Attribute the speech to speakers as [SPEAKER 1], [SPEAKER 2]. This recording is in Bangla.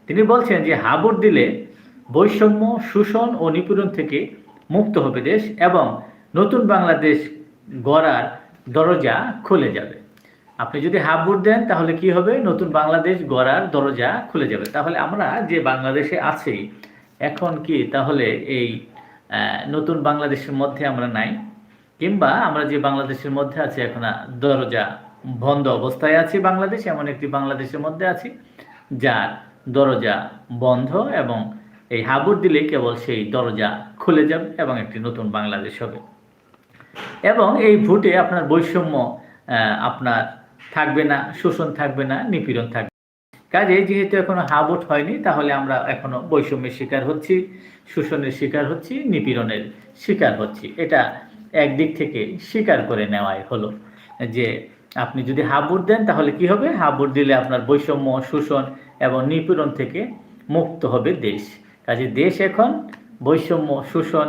[SPEAKER 1] তিনি বলছেন যে হা ভোট দিলে বৈষম্য, শোষণ ও নিপীড়ন থেকে মুক্ত হবে দেশ এবং নতুন বাংলাদেশ গড়ার দরজা খুলে যাবে। আপনি যদি হাফ ভোট দেন তাহলে কি হবে? নতুন বাংলাদেশ গড়ার দরজা খুলে যাবে। তাহলে আমরা যে বাংলাদেশে আছি এখন কি তাহলে এই নতুন বাংলাদেশের মধ্যে আমরা নাই? কিংবা আমরা যে বাংলাদেশের মধ্যে আছি এখন দরজা বন্ধ অবস্থায় আছি, বাংলাদেশ এমন একটি বাংলাদেশের মধ্যে আছি যার দরজা বন্ধ, এবং এই হা ভোট দিলে কেবল সেই দরজা খুলে যাবে এবং একটি নতুন বাংলাদেশ হবে। এবং এই ভোটে আপনার বৈষম্য আপনার থাকবে না, শোষণ থাকবে না, নিপীড়ন থাকবে। কাজেই যেহেতু এখনো হা ভোট হয়নি, তাহলে আমরা এখনো বৈষম্যের শিকার হচ্ছি, শোষণের শিকার হচ্ছি, নিপীড়নের শিকার হচ্ছি। এটা একদিক থেকে স্বীকার করে নেওয়াই হলো যে আপনি যদি হা ভোট দেন তাহলে কি হবে? হা ভোট দিলে আপনার বৈষম্য, শোষণ এবং নিপীড়ন থেকে মুক্ত হবে দেশ। কাজে দেশ এখন বৈষম্য, শোষণ